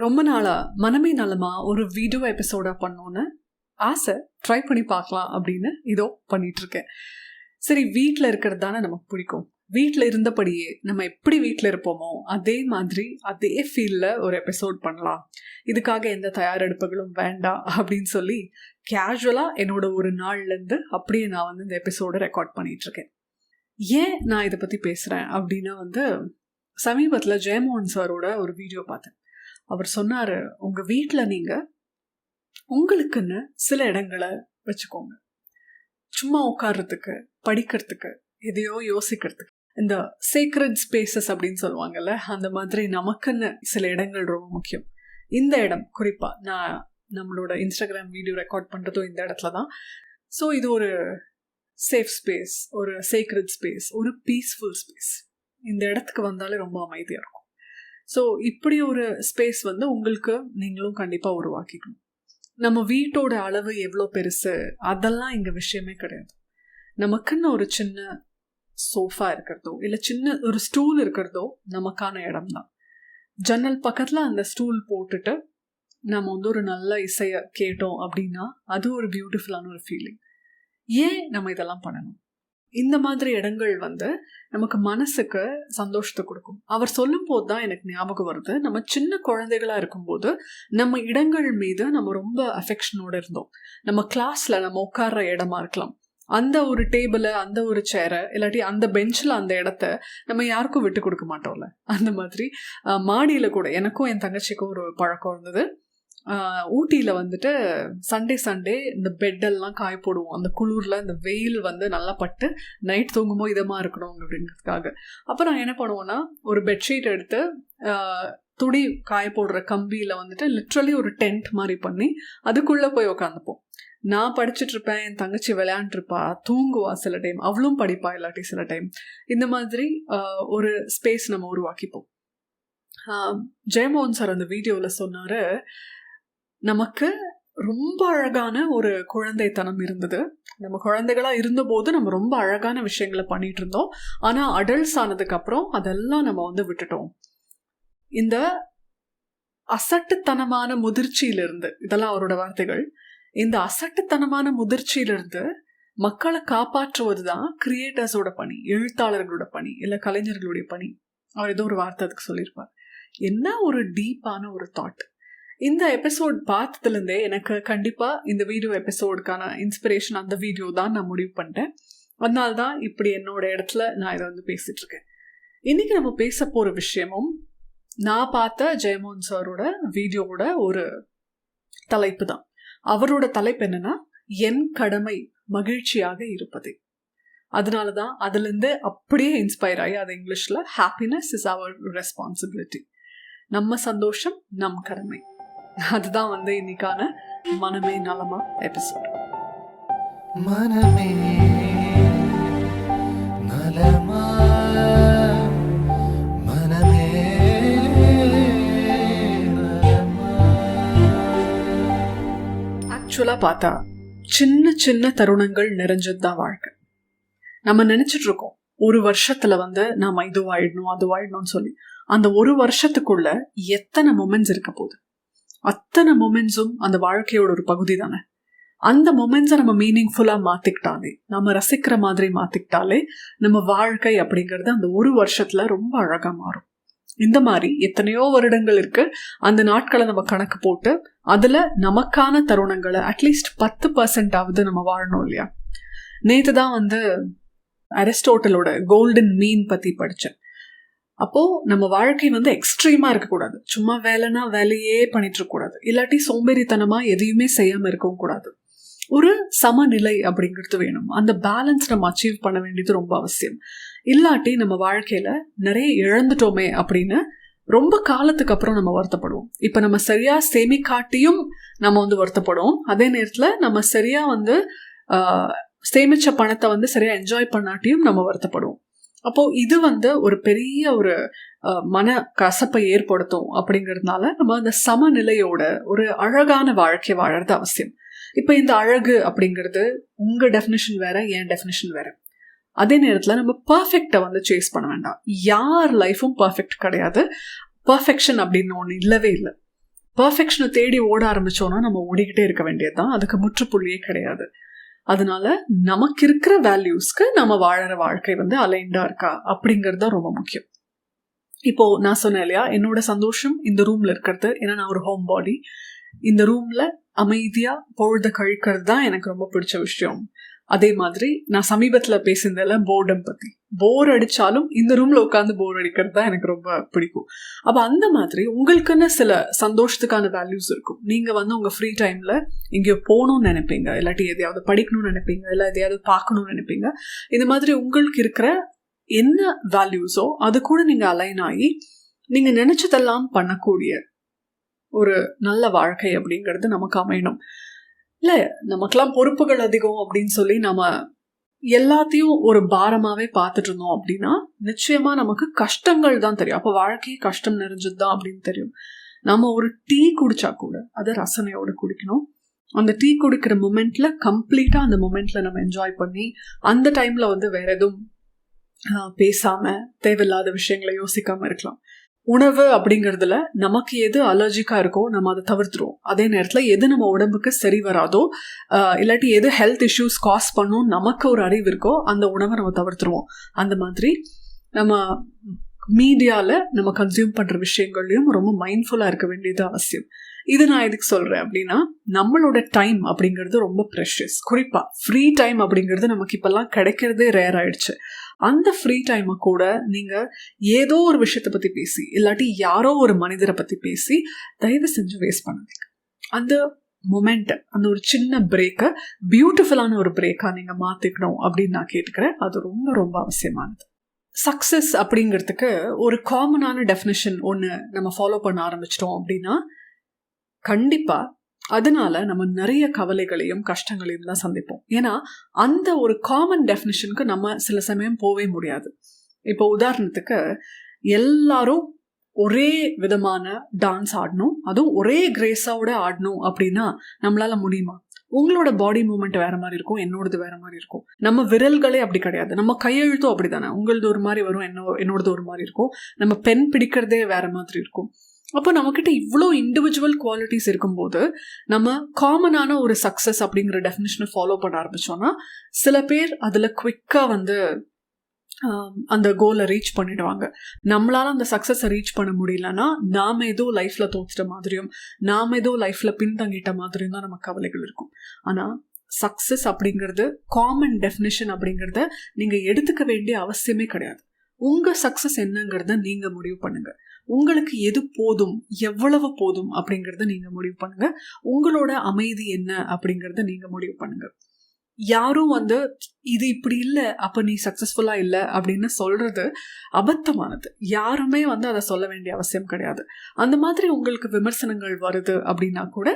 ரொம்ப நாளா மனமே நலமா ஒரு வீடியோ எபிசோடா பண்ணோன்னு ஆசை, ட்ரை பண்ணி பார்க்கலாம் அப்படின்னு இதோ பண்ணிட்டு இருக்கேன். சரி, வீட்டில் இருக்கிறது தானே நமக்கு பிடிக்கும். வீட்டில் இருந்தபடியே நம்ம எப்படி வீட்டில் இருப்போமோ அதே மாதிரி அதே ஃபீல்டில் ஒரு எபிசோட் பண்ணலாம், இதுக்காக எந்த தயாரெடுப்புகளும் வேண்டாம் அப்படின்னு சொல்லி கேஷுவலாக என்னோட ஒரு நாள்லேருந்து அப்படியே நான் இந்த எபிசோடை ரெக்கார்ட் பண்ணிகிட்ருக்கேன். ஏன் நான் இதை பற்றி பேசுகிறேன் அப்படின்னா சமீபத்தில் ஜெயமோகன் சாரோட ஒரு வீடியோ பார்த்தேன். அவர் சொன்னார், உங்கள் வீட்டில் நீங்கள் உங்களுக்குன்னு சில இடங்களை வச்சுக்கோங்க, சும்மா உட்கார்றதுக்கு, படிக்கிறதுக்கு, எதையோ யோசிக்கிறதுக்கு. இந்த சீக்ரெட் ஸ்பேசஸ் அப்படின்னு சொல்லுவாங்கல்ல, அந்த மாதிரி நமக்குன்னு சில இடங்கள் ரொம்ப முக்கியம். இந்த இடம் குறிப்பாக நான் நம்மளோட இன்ஸ்டாகிராம் வீடியோ ரெக்கார்ட் பண்ணுறதும் இந்த இடத்துல தான். ஸோ இது ஒரு சேஃப் ஸ்பேஸ், ஒரு சீக்ரெட் ஸ்பேஸ், ஒரு பீஸ்ஃபுல் ஸ்பேஸ். இந்த இடத்துக்கு வந்தாலே ரொம்ப அமைதியாக இருக்கும். ஸோ இப்படி ஒரு ஸ்பேஸ் உங்களுக்கு நீங்களும் கண்டிப்பாக உருவாக்கிக்கணும். நம்ம வீட்டோட அளவு எவ்வளோ பெருசு அதெல்லாம் இங்கே விஷயமே கிடையாது. நமக்குன்னு ஒரு சின்ன சோஃபா இருக்கிறதோ இல்லை சின்ன ஒரு ஸ்டூல் இருக்கிறதோ நமக்கான இடம் தான். ஜன்னல் பக்கத்தில் அந்த ஸ்டூல் போட்டுட்டு நம்ம ஒரு நல்ல இசையை கேட்டோம் அப்படின்னா அது ஒரு பியூட்டிஃபுல்லான ஒரு ஃபீலிங். ஏன் நம்ம இதெல்லாம் பண்ணணும்? இந்த மாதிரி இடங்கள் நமக்கு மனசுக்கு சந்தோஷத்தை கொடுக்கும். அவர் சொல்லும் போது தான் எனக்கு ஞாபகம் வருது, நம்ம சின்ன குழந்தைகளா இருக்கும்போது நம்ம இடங்கள் மீது நம்ம ரொம்ப அஃபெக்ஷனோடு இருந்தோம். நம்ம கிளாஸ்ல நம்ம உட்கார்ற இடமா இருக்கலாம், அந்த ஒரு டேபிளை, அந்த ஒரு சேரை, இல்லாட்டி அந்த பெஞ்சில் அந்த இடத்த நம்ம யாருக்கும் விட்டு கொடுக்க மாட்டோம்ல. அந்த மாதிரி மாடியில் கூட எனக்கும் என் தங்கச்சிக்கும் ஒரு பழக்கம் இருந்தது. ஊட்டியில் சண்டே இந்த பெட்டெல்லாம் காய போடுவோம். அந்த குளிரில் இந்த வெயில் நல்லா பட்டு நைட் தூங்கும்போது இதமாக இருக்கணும் அப்படிங்கிறதுக்காக. அப்போ நான் என்ன பண்ணுவோன்னா, ஒரு பெட்ஷீட் எடுத்து துணி காய போடுற கம்பியில் லிட்ரலி ஒரு டென்ட் மாதிரி பண்ணி அதுக்குள்ளே போய் உக்காந்துப்போம். நான் படிச்சுட்டு இருப்பேன், என் தங்கச்சி விளையாண்டுருப்பா, தூங்குவா, சில டைம் அவளும் படிப்பா, இல்லாட்டி சில டைம். இந்த மாதிரி ஒரு ஸ்பேஸ் நம்ம உருவாக்கிப்போம். ஜெயமோகன் சார் அந்த வீடியோவில் சொன்னார், நமக்கு ரொம்ப அழகான ஒரு குழந்தைத்தனம் இருந்தது. நம்ம குழந்தைகளாக இருந்தபோது நம்ம ரொம்ப அழகான விஷயங்களை பண்ணிட்டு இருந்தோம். ஆனால் அடல்ட்ஸ் ஆனதுக்கப்புறம் அதெல்லாம் நம்ம விட்டுட்டோம். இந்த அசட்டுத்தனமான முதிர்ச்சியிலிருந்து, இதெல்லாம் அவரோட வார்த்தைகள், இந்த அசட்டுத்தனமான முதிர்ச்சியிலிருந்து மக்களை காப்பாற்றுவது தான் கிரியேட்டர்ஸோட பணி, எழுத்தாளர்களோட பணி, இல்லை கலைஞர்களுடைய பணி. அவர் ஏதோ ஒரு வார்த்தை அதுக்கு சொல்லியிருப்பார். என்ன ஒரு டீப்பான ஒரு தாட். இந்த எபிசோட் பார்த்ததுலேருந்தே எனக்கு கண்டிப்பாக இந்த வீடியோ எபிசோடுக்கான இன்ஸ்பிரேஷன் அந்த வீடியோ தான் நான் முடிவு பண்ணிட்டேன். அதனால தான் இப்படி என்னோட இடத்துல நான் இதை பேசிகிட்டு இருக்கேன். இன்றைக்கி நம்ம பேச போகிற விஷயமும் நான் பார்த்த ஜெயமோகன் சாரோட வீடியோவோட ஒரு தலைப்பு தான். அவரோட தலைப்பு என்னன்னா, என் கடமை மகிழ்ச்சியாக இருப்பதே. அதனால தான் அதுலேருந்து அப்படியே இன்ஸ்பயர் ஆகி அது இங்கிலீஷில் ஹாப்பினஸ் இஸ் அவர் ரெஸ்பான்சிபிலிட்டி, நம்ம சந்தோஷம் நம் கடமை. அதுதான் இன்னைக்கான மனமே நலமா எபிசோட். மனமே நலமா, மனமே நலமா. ஆக்சுவலா பார்த்தா சின்ன சின்ன தருணங்கள் நிறைஞ்சதுதான் வாழ்க்கை. நம்ம நினைச்சிட்டு இருக்கோம் ஒரு வருஷத்துல நாம இது ஆயிடணும் அது ஆயிடணும்னு சொல்லி. அந்த ஒரு வருஷத்துக்குள்ள எத்தனை மொமெண்ட்ஸ் இருக்க போகுது, அத்தனை மொமெண்ட்ஸும் அந்த வாழ்க்கையோட ஒரு பகுதி தானே. அந்த மொமெண்ட்ஸை நம்ம மீனிங்ஃபுல்லாக மாற்றிக்கிட்டாலே, நம்ம ரசிக்கிற மாதிரி மாற்றிக்கிட்டாலே நம்ம வாழ்க்கை அப்படிங்கிறது அந்த ஒரு வருஷத்தில் ரொம்ப அழகாக மாறும். இந்த மாதிரி எத்தனையோ வருடங்கள் இருக்குது. அந்த நாட்களை நம்ம கணக்கு போட்டு அதில் நமக்கான தருணங்களை அட்லீஸ்ட் 10% நம்ம வாழணும் இல்லையா? நேற்று தான் அரிஸ்டோட்டலோட கோல்டன் மீன் பற்றி படித்தேன். அப்போது நம்ம வாழ்க்கை எக்ஸ்ட்ரீமாக இருக்கக்கூடாது. சும்மா வேலைனா வேலையே பண்ணிட்டு இருக்கக்கூடாது, இல்லாட்டி சோம்பேறித்தனமாக எதையுமே செய்யாமல் இருக்கவும் கூடாது. ஒரு சமநிலை அப்படிங்கிறது வேணும். அந்த பேலன்ஸ் நம்ம அச்சீவ் பண்ண வேண்டியது ரொம்ப அவசியம். இல்லாட்டி நம்ம வாழ்க்கையில் நிறைய இழந்துட்டோமே அப்படின்னு ரொம்ப காலத்துக்கு அப்புறம் நம்ம வருத்தப்படுவோம். இப்போ நம்ம சரியாக சேமிக்காட்டியும் நம்ம வருத்தப்படுவோம். அதே நேரத்தில் நம்ம சரியாக சேமித்த பணத்தை சரியாக என்ஜாய் பண்ணாட்டியும் நம்ம வருத்தப்படுவோம். அப்போது இது ஒரு பெரிய ஒரு மன கசப்பை ஏற்படுத்தும். அப்படிங்கிறதுனால நம்ம அந்த சமநிலையோட ஒரு அழகான வாழ்க்கை வாழறது அவசியம். இப்போ இந்த அழகு அப்படிங்கிறது உங்கள் டெஃபினிஷன் வேற, என் டெஃபினிஷன் வேற. அதே நேரத்தில் நம்ம பர்ஃபெக்டை சேஸ் பண்ண வேண்டாம். யார் லைஃப்பும் பர்ஃபெக்ட் கிடையாது. பர்ஃபெக்ஷன் அப்படின்னு ஒன்று இல்லவே இல்லை. பர்ஃபெக்ஷனை தேடி ஓட ஆரம்பிச்சோன்னா நம்ம ஓடிக்கிட்டே இருக்க வேண்டியதுதான். அதுக்கு முற்றுப்புள்ளியே கிடையாது. அதனால நமக்கு இருக்கிற வேல்யூஸ்க்கு நம்ம வாழற வாழ்க்கை வந்து அலைன்டா இருக்கா அப்படிங்கிறது தான் ரொம்ப முக்கியம். இப்போ நான் சொன்னேன் இல்லையா, என்னோட சந்தோஷம் இந்த ரூம்ல இருக்கிறது. ஏன்னா நான் ஒரு ஹோம் பாடி. இந்த ரூம்ல அமைதியா பொழுத கழிக்கிறது தான் எனக்கு ரொம்ப பிடிச்ச விஷயம். அதே மாதிரி நான் சமீபத்துல பேசியிருந்தேன்ல போர்டம் பத்தி, போர் அடிச்சாலும் இந்த ரூம்ல உட்காந்து போர் அடிக்கிறது தான் எனக்கு ரொம்ப பிடிக்கும். அப்ப அந்த மாதிரி உங்களுக்குன்னு சில சந்தோஷத்துக்கான வேல்யூஸ் இருக்கும். நீங்க வந்து உங்க ஃப்ரீ டைம்ல எங்கேயோ போகணும்னு நினைப்பீங்க, இல்லாட்டி எதையாவது படிக்கணும்னு நினைப்பீங்க, இல்லை எதையாவது பார்க்கணும்னு நினைப்பீங்க. இந்த மாதிரி உங்களுக்கு இருக்கிற என்ன வேல்யூஸோ அது கூட நீங்க அலைன் ஆகி நீங்க நினைச்சதெல்லாம் பண்ணக்கூடிய ஒரு நல்ல வாழ்க்கை அப்படிங்கிறது நமக்கு அமையணும். இல்லை நமக்கெல்லாம் பொறுப்புகள் அதிகம் அப்படின்னு சொல்லி நம்ம எல்லாத்தையும் ஒரு பாரமாவே பார்த்துட்டு இருந்தோம் அப்படின்னா நிச்சயமா நமக்கு கஷ்டங்கள் தான் தெரியும். அப்போ வாழ்க்கையே கஷ்டம் நிறைஞ்சது தான் அப்படின்னு தெரியும். நம்ம ஒரு டீ குடிச்சா கூட அதை ரசனையோடு குடிக்கணும். அந்த டீ குடிக்கிற மொமெண்ட்ல கம்ப்ளீட்டா அந்த மொமெண்ட்ல நம்ம என்ஜாய் பண்ணி அந்த டைம்ல வந்து வேற எதுவும் பேசாம தேவையில்லாத விஷயங்களை யோசிக்காம இருக்கலாம். உணவு அப்படிங்கிறதுல நமக்கு எது அலர்ஜிக்கா இருக்கோ நம்ம அதை தவிர்த்துருவோம். அதே நேரத்தில் எது நம்ம உடம்புக்கு சரி வராதோ இல்லாட்டி எது ஹெல்த் இஷ்யூஸ் காஸ் பண்ணும் நமக்கு ஒரு அறிவு இருக்கோ அந்த உணவை நம்ம தவிர்த்துருவோம். அந்த மாதிரி நம்ம மீடியாவில் நம்ம கன்சியூம் பண்ணுற விஷயங்கள்லையும் ரொம்ப மைண்ட்ஃபுல்லாக இருக்க வேண்டியது அவசியம். இது நான் எதுக்கு சொல்கிறேன் அப்படின்னா, நம்மளோட டைம் அப்படிங்கிறது ரொம்ப ப்ரெஷியஸ். குறிப்பாக ஃப்ரீ டைம் அப்படிங்கிறது நமக்கு இப்போல்லாம் கிடைக்கிறதே ரேர் ஆயிடுச்சு. அந்த ஃப்ரீ டைமை கூட நீங்கள் ஏதோ ஒரு விஷயத்தை பற்றி பேசி இல்லாட்டி யாரோ ஒரு மனிதரை பற்றி பேசி தயவு செஞ்சு வேஸ்ட் பண்ணுவீங்க. அந்த மொமெண்ட்டை, அந்த ஒரு சின்ன பிரேக்கை பியூட்டிஃபுல்லான ஒரு பிரேக்காக நீங்கள் மாற்றிக்கணும் அப்படின்னு நான் கேட்டுக்கிறேன். அது ரொம்ப ரொம்ப அவசியமானது. சக்ஸஸ் அப்படிங்கிறதுக்கு ஒரு காமனான டெஃபினிஷன் ஒன்று நம்ம ஃபாலோ பண்ண ஆரம்பிச்சிட்டோம் அப்படின்னா கண்டிப்பாக அதனால நம்ம நிறைய கவலைகளையும் கஷ்டங்களையும் தான் சந்திப்போம். ஏன்னா அந்த ஒரு காமன் டெஃபினிஷனுக்கு நம்ம சில சமயம் போவே முடியாது. இப்போ உதாரணத்துக்கு எல்லாரும் ஒரே விதமான டான்ஸ் ஆடணும், அதுவும் ஒரே கிரேஸாவோட ஆடணும் அப்படின்னா நம்மளால முடியுமா? உங்களோட பாடி மூவ்மெண்ட் வேற மாதிரி இருக்கும், என்னோடது வேற மாதிரி இருக்கும். நம்ம விரல்களே அப்படி கிடையாது, நம்ம கையெழுத்தும் அப்படி தானே. உங்களது ஒரு மாதிரி வரும், என்னோடது ஒரு மாதிரி இருக்கும். நம்ம பென் பிடிக்கிறதே வேற மாதிரி இருக்கும். அப்போ நம்மக்கிட்ட இவ்வளோ இண்டிவிஜுவல் குவாலிட்டிஸ் இருக்கும்போது நம்ம காமனான ஒரு சக்ஸஸ் அப்படிங்கிற டெஃபினிஷனை ஃபாலோ பண்ண ஆரம்பித்தோன்னா சில பேர் அதில் குவிக்காக வந்து அந்த கோலை ரீச் பண்ணிடுவாங்க. நம்மளால அந்த சக்ஸஸை ரீச் பண்ண முடியலன்னா நாம் ஏதோ லைஃப்பில் தோத்துட்ட மாதிரியும் நாம் ஏதோ லைஃப்பில் பின்தங்கிட்ட மாதிரியும் தான் நமக்கு கவலைகள் இருக்கும். ஆனால் சக்ஸஸ் அப்படிங்கிறது காமன் டெஃபினிஷன் அப்படிங்கிறத நீங்கள் எடுத்துக்க வேண்டிய அவசியமே கிடையாது. உங்கள் சக்ஸஸ் என்னங்கிறத நீங்கள் முடிவு பண்ணுங்கள். உங்களுக்கு எது போதும், எவ்வளவு போதும் அப்படிங்கிறத நீங்கள் முடிவு பண்ணுங்கள். உங்களோட அமைதி என்ன அப்படிங்கிறத நீங்கள் முடிவு பண்ணுங்கள். யாரும் வந்து இது இப்படி இல்லை அப்போ நீ சக்ஸஸ்ஃபுல்லாக இல்லை அப்படின்னு சொல்கிறது அபத்தமானது. யாருமே வந்து அதை சொல்ல வேண்டிய அவசியம் கிடையாது. அந்த மாதிரி உங்களுக்கு விமர்சனங்கள் வருது அப்படின்னா கூட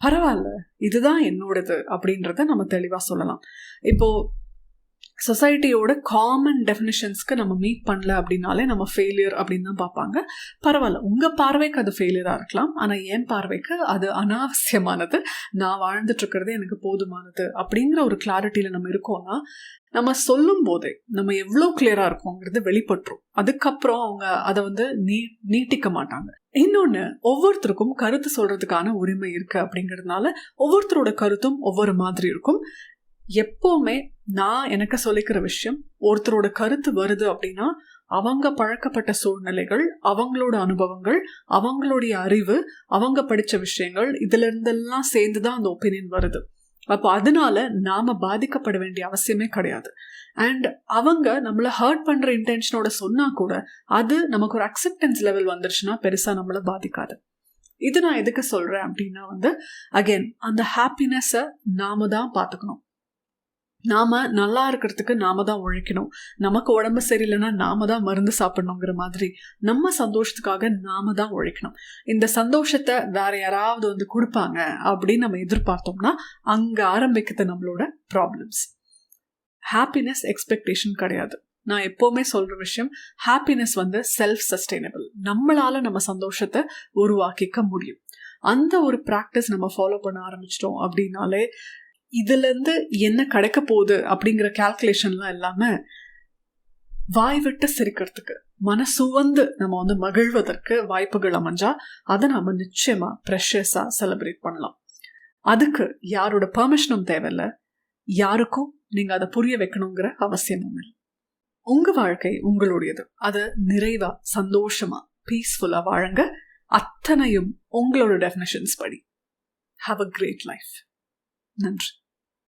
பரவாயில்ல, இதுதான் என்னோடது அப்படின்றத நம்ம தெளிவாக சொல்லலாம். இப்போது சொசைட்டியோட காமன் டெஃபினிஷன்ஸ்க்கு நம்ம மீட் பண்ணல அப்படின்னாலே நம்ம ஃபெயிலியர் அப்படின்னு தான் பார்ப்பாங்க. பரவாயில்ல, உங்கள் பார்வைக்கு அது ஃபெயிலியராக இருக்கலாம், ஆனால் என் பார்வைக்கு அது அனாவசியமானது, நான் வாழ்ந்துட்டுருக்கிறது எனக்கு போதுமானது அப்படிங்கிற ஒரு கிளாரிட்டியில் நம்ம இருக்கோம்னா நம்ம சொல்லும் போதே நம்ம எவ்வளோ கிளியராக இருக்கோங்கிறது வெளிப்பட்டுரும். அதுக்கப்புறம் அவங்க அதை வந்து நீட்டிக்க மாட்டாங்க. இன்னொன்று, ஒவ்வொருத்தருக்கும் கருத்து சொல்கிறதுக்கான உரிமை இருக்குது அப்படிங்கிறதுனால ஒவ்வொருத்தரோட கருத்தும் ஒவ்வொரு மாதிரி இருக்கும். எப்போவுமே நான் எனக்கு சொல்லிக்கிற விஷயம், ஒருத்தரோட கருத்து வருது அப்படின்னா அவங்க பழக்கப்பட்ட சூழ்நிலைகள், அவங்களோட அனுபவங்கள், அவங்களுடைய அறிவு, அவங்க படித்த விஷயங்கள், இதுல இருந்தெல்லாம் சேர்ந்து தான் அந்த ஒப்பீனியன் வருது. அப்போ அதனால நாம பாதிக்கப்பட வேண்டிய அவசியமே கிடையாது. அண்ட் அவங்க நம்மளை ஹர்ட் பண்ற இன்டென்ஷனோட சொன்னா கூட அது நமக்கு ஒரு அக்செப்டன்ஸ் லெவல் வந்துருச்சுன்னா பெருசா நம்மளை பாதிக்காது. இது நான் எதுக்கு சொல்றேன் அப்படின்னா வந்து அகெயின் அந்த ஹாப்பினஸை நாம தான் பார்த்துக்கணும். நாம நல்லா இருக்கிறதுக்கு நாம தான் உழைக்கணும். நமக்கு உடம்பு சரியில்லைன்னா நாம தான் மருந்து சாப்பிடணுங்கிற மாதிரி நம்ம சந்தோஷத்துக்காக நாம தான் உழைக்கணும். இந்த சந்தோஷத்தை வேற யாராவது வந்து கொடுப்பாங்க அப்படின்னு நம்ம எதிர்பார்த்தோம்னா அங்க ஆரம்பிக்கிறது நம்மளோட ப்ராப்ளம்ஸ். ஹாப்பினஸ் எக்ஸ்பெக்டேஷன் கிடையாது. நான் எப்போவுமே சொல்ற விஷயம், ஹாப்பினஸ் வந்து செல்ஃப் சஸ்டைனபிள். நம்மளால நம்ம சந்தோஷத்தை உருவாக்கிக்க முடியும். அந்த ஒரு ப்ராக்டிஸ் நம்ம ஃபாலோ பண்ண ஆரம்பிச்சிட்டோம் அப்படின்னாலே இதுலேருந்து என்ன கிடைக்க போகுது அப்படிங்கிற கேல்குலேஷன்லாம் இல்லாமல் வாய் விட்டு சிரிக்கிறதுக்கு, மனசுவந்து நம்ம மகிழ்வதற்கு வாய்ப்புகள் அமைஞ்சா அதை நாம நிச்சயமா ப்ரெஷியஸா செலிப்ரேட் பண்ணலாம். அதுக்கு யாரோட பெர்மிஷனும் தேவையில்லை, யாருக்கும் நீங்க அதை புரிய வைக்கணுங்கிற அவசியமும் இல்லை. உங்க வாழ்க்கை உங்களுடையது. அதை நிறைவா, சந்தோஷமா, பீஸ்ஃபுல்லா வாழுங்க. அத்தனையும் உங்களோட டெஃபினிஷன்ஸ் படி. Have a great life. நன்றி.